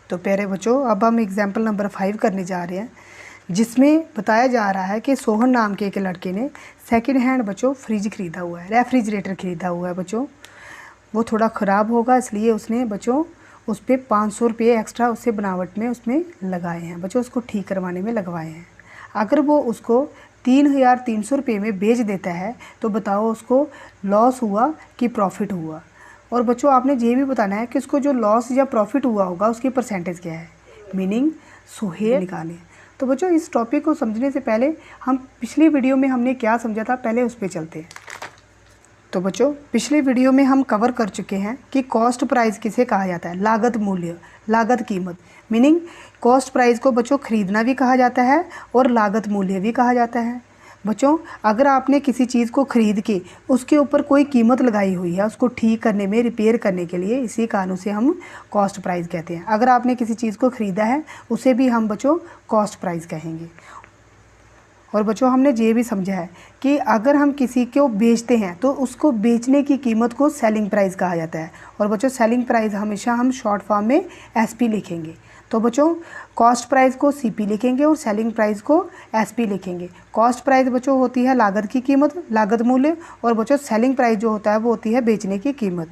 तो प्यारे बच्चों, अब हम एग्जाम्पल नंबर 5 करने जा रहे हैं, जिसमें बताया जा रहा है कि सोहन नाम के एक लड़के ने सेकंड हैंड बच्चों फ्रिज ख़रीदा हुआ है, रेफ्रिजरेटर ख़रीदा हुआ है बच्चों। वो थोड़ा ख़राब होगा, इसलिए उसने बच्चों उस पर 500 रुपये एक्स्ट्रा उससे बनावट में उसमें लगाए हैं बच्चों, उसको ठीक करवाने में लगवाए हैं। अगर वो उसको 3,300 रुपये में बेच देता है तो बताओ उसको लॉस हुआ कि प्रॉफिट हुआ। और बच्चों आपने ये भी बताना है कि उसको जो लॉस या प्रॉफिट हुआ होगा उसकी परसेंटेज क्या है, मीनिंग सुहेल निकालें। तो बच्चों इस टॉपिक को समझने से पहले हम पिछली वीडियो में हमने क्या समझा था, पहले उस पर चलते हैं। तो बच्चों पिछली वीडियो में हम कवर कर चुके हैं कि कॉस्ट प्राइस किसे कहा जाता है, लागत मूल्य, लागत कीमत, मीनिंग कॉस्ट प्राइस को बच्चों ख़रीदना भी कहा जाता है और लागत मूल्य भी कहा जाता है। बच्चों अगर आपने किसी चीज़ को ख़रीद के उसके ऊपर कोई कीमत लगाई हुई है उसको ठीक करने में, रिपेयर करने के लिए, इसी कारण से हम कॉस्ट प्राइस कहते हैं। अगर आपने किसी चीज़ को ख़रीदा है उसे भी हम बच्चों कॉस्ट प्राइस कहेंगे। और बच्चों हमने ये भी समझा है कि अगर हम किसी को बेचते हैं तो उसको बेचने की कीमत को सेलिंग प्राइस कहा जाता है। और बच्चों सेलिंग प्राइस हमेशा हम शॉर्ट फॉर्म में एसपी लिखेंगे। तो बच्चों कॉस्ट प्राइस को सीपी लिखेंगे और सेलिंग प्राइस को एसपी लिखेंगे। कॉस्ट प्राइस बच्चों होती है लागत की कीमत, लागत मूल्य, और बच्चों सेलिंग प्राइस जो होता है वो होती है बेचने की कीमत।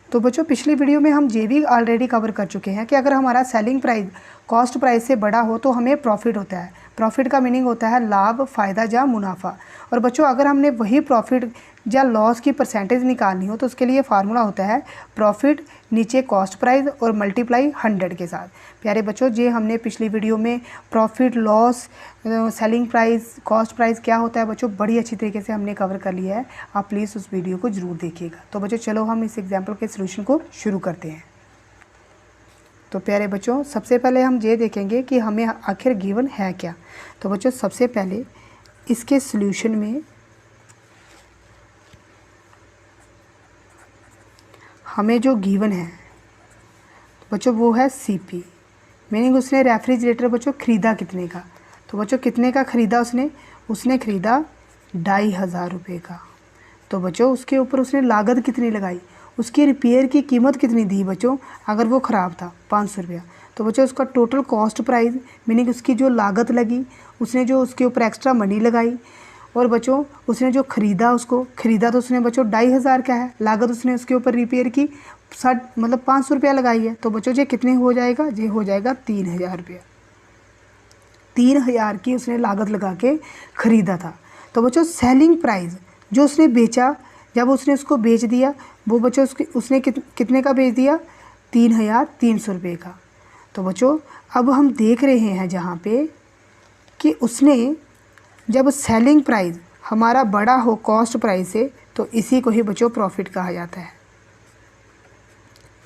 तो बच्चों पिछली वीडियो में हम ये भी ऑलरेडी कवर कर चुके हैं कि अगर हमारा सेलिंग प्राइस कॉस्ट प्राइस से बड़ा हो तो हमें प्रॉफिट होता है। प्रॉफिट का मीनिंग होता है लाभ, फ़ायदा या मुनाफा। और बच्चों अगर हमने वही प्रॉफिट या लॉस की परसेंटेज निकालनी हो तो उसके लिए फार्मूला होता है प्रॉफिट नीचे कॉस्ट प्राइस और मल्टीप्लाई 100 के साथ। प्यारे बच्चों ये हमने पिछली वीडियो में profit, loss, selling price, cost price क्या होता है बच्चों बड़ी अच्छी तरीके से हमने कवर कर लिया है। आप प्लीज़ उस वीडियो को ज़रूर देखिएगा। तो बच्चों चलो हम इस एग्जाम्पल के सोल्यूशन को शुरू करते हैं। तो प्यारे बच्चों सबसे पहले हम ये देखेंगे कि हमें आखिर गिवन है क्या। तो बच्चों सबसे पहले इसके सॉल्यूशन में हमें जो गिवन है बच्चों वो है सीपी, मीनिंग उसने रेफ्रिजरेटर बच्चों ख़रीदा कितने का। तो बच्चों कितने का ख़रीदा उसने ख़रीदा 2,500 रुपये का। तो बच्चों उसके ऊपर उसने लागत कितनी लगाई, उसकी रिपेयर की कीमत कितनी दी बच्चों, अगर वो ख़राब था 500 रुपया। तो बच्चों उसका टोटल कॉस्ट प्राइस मीनिंग उसकी जो लागत लगी, उसने जो उसके ऊपर एक्स्ट्रा मनी लगाई, और बच्चों उसने जो ख़रीदा उसको ख़रीदा तो उसने बच्चों 2,500 का है, लागत उसने उसके ऊपर रिपेयर की 500 रुपया लगाई है। तो बच्चों ये कितने हो जाएगा, ये हो जाएगा 3,000 रुपया। 3,000 की उसने लागत लगा के ख़रीदा था। तो बच्चों सेलिंग प्राइस जो उसने बेचा, जब उसने उसको बेच दिया वो बच्चों उसने कितने का बेच दिया, 3,300 रुपये का। तो बच्चों अब हम देख रहे हैं जहाँ पे कि उसने जब सेलिंग प्राइस हमारा बड़ा हो कॉस्ट प्राइस से तो इसी को ही बच्चों प्रॉफिट कहा जाता है।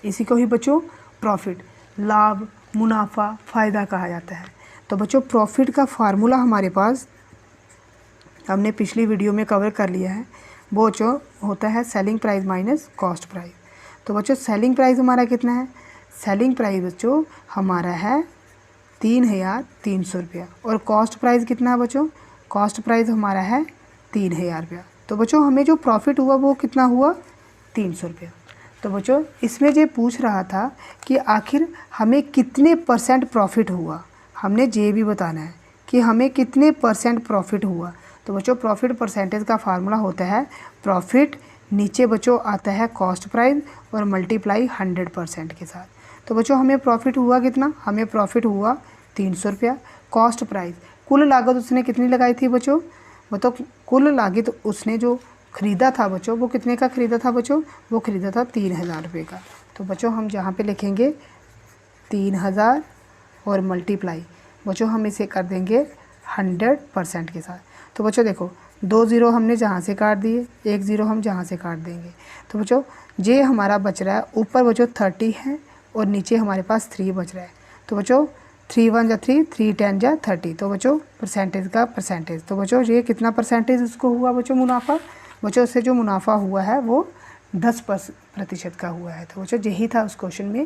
इसी को ही बच्चों प्रॉफिट, लाभ, मुनाफा, फ़ायदा कहा जाता है। तो बच्चों प्रॉफिट का फार्मूला हमारे पास हमने पिछली वीडियो में कवर कर लिया है, वो जो होता है selling price minus cost price. तो बच्चों सेलिंग प्राइस हमारा कितना है, सेलिंग प्राइस बच्चों हमारा है 3,300 रुपया, और कॉस्ट प्राइस कितना है बच्चों, कॉस्ट प्राइस हमारा है 3,000 रुपया। तो बच्चों हमें जो प्रॉफिट हुआ वो कितना हुआ, 300 रुपया। तो बच्चों इसमें ये पूछ रहा था कि आखिर हमें कितने % प्रॉफिट हुआ, हमने ये भी बताना है कि हमें कितने % प्रॉफिट हुआ। तो बच्चों प्रॉफिट परसेंटेज का फार्मूला होता है प्रॉफिट नीचे बच्चों आता है कॉस्ट प्राइस और मल्टीप्लाई 100% के साथ। तो बच्चों हमें प्रॉफिट हुआ कितना, हमें प्रॉफिट हुआ 300 रुपया। कॉस्ट प्राइस कुल लागत उसने कितनी लगाई थी बच्चों, मतलब कुल लागत उसने जो ख़रीदा था बच्चों वो कितने का ख़रीदा था बच्चों, वो ख़रीदा था 3,000 रुपये का। तो बच्चों हम जहाँ पे लिखेंगे 3,000 और मल्टीप्लाई बच्चों हम इसे कर देंगे 100% के साथ। तो बच्चों देखो 2 ज़ीरो हमने जहाँ से काट दिए, 1 ज़ीरो हम जहाँ से काट देंगे। तो बच्चों ये हमारा बच रहा है, ऊपर बच्चों 30 है और नीचे हमारे पास 3 बच रहा है। तो बच्चों 3 1 जा 3, 3 10 जा 30। तो बच्चों परसेंटेज का परसेंटेज, तो बच्चों ये कितना परसेंटेज उसको हुआ बच्चों मुनाफा, बच्चों उससे जो मुनाफा हुआ है वो 10% का हुआ है। तो बच्चों यही था उस क्वेश्चन में